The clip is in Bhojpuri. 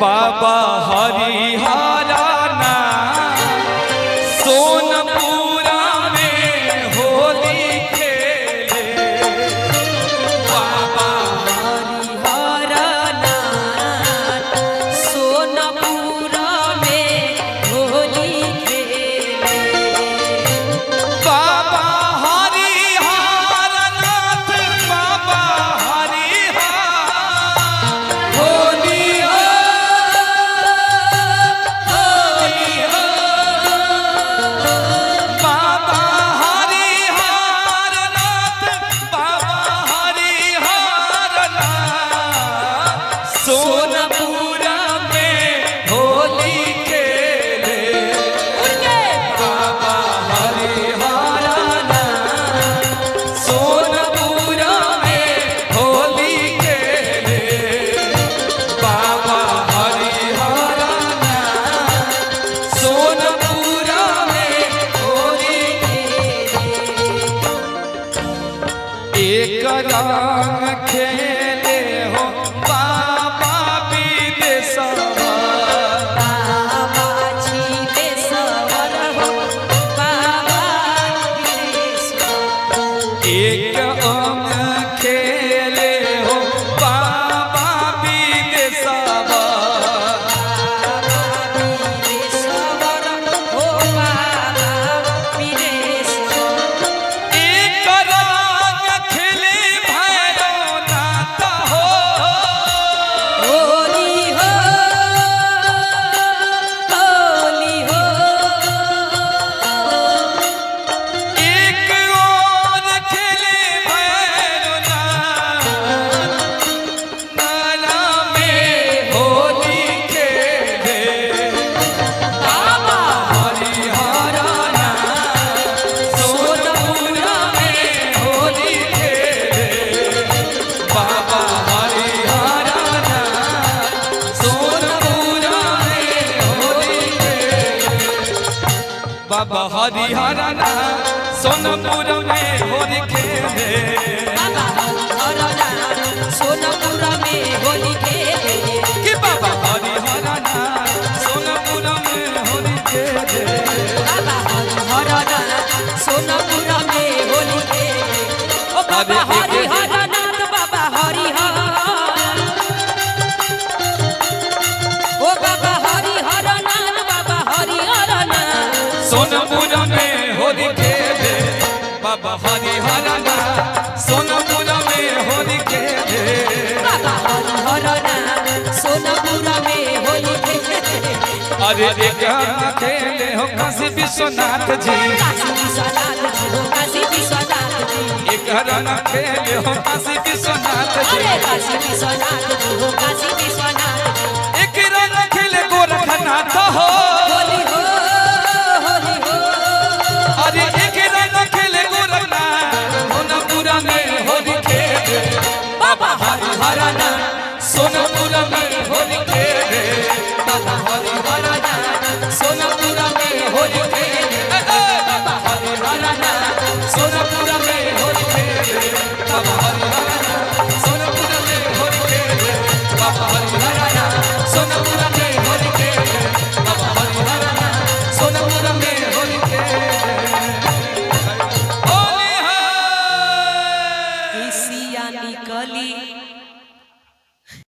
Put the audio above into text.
बाबा हरिहराना सोनपुरा में होली खेले। बाबा हरिहराना सोनपुरा में होली खेले। बाबा हरिहरनाथ बाबा हरिहर होली बाबा हरिहरनाथ बाबा हरिहरनाथ सोनपुरा में होली खेले। बाबा हरिहरनाथ सोनपुरा में होली खेले। बाबा हरिहरनाथ सोनपुरा में होली एक रंग खेले हो बाबा विदेशवा। बाबा छिपेश्वर हो बाबा विदेश्वर। एक अंग खेले हो बाबा विदेशवा। विदेश्वर हो बाबा विदेश्वर। एक रंग खेले भैरवनाथ हो। होली हो होली हो। एक और खेले भैरवनाथ नाला में होली खेले। बाबा हरिहरनाथ सोनपुरा में होली खेले। बाबा हरिहरनाथ सोनपुरा में होली खेले। बाबा हरिहरनाथ सोनपुरा में होली खेले। बाबा हरिहरनाथ सोनपुरा में होली खेले। कि बाबा हरिहरनाथ सोनपुरा में होली खेले। बाबा हरिहरनाथ सोनपुरा में होली खेले। ओ बाबा हरिहरनाथ बाबा हरिहर। ओ बाबा हरिहरनाथ बाबा हरिहरनाथ। सोनपुरा में होली खेले। बाबा हरिहरनाथ सोनपुरा में होली खेले। बाबा हरिहरनाथ सोनपुरा में होली खेले। अरे एक रंग खेले हो काशी विश्वनाथ जी। काशी विश्वनाथ जी हो काशी विश्वनाथ जी। एक रंग खेले हो काशी विश्वनाथ जी। अरे काशी विश्वनाथ जी हो काशी विश्वनाथ जी। एक रंग खेले गोरखनाथ हो। होली हो होली हो। अरे एक रंग खेले गोरखनाथ सोनपुरा में होली खेले। बाबा हरिहरनाथ सोनपुरा में होली खेले। बाबा हरिहरनाथ सोनपुरा में होली खेले। बाबा हरिहरनाथ सोनपुरा में होली खेले। बाबा हरिहरनाथ सोनपुरा में होली खेले। बाबा हरिहरनाथ सोनपुरा में होली खेले। बाबा हरिहरनाथ सोनपुरा में होली खेले। होली है केसिया निकली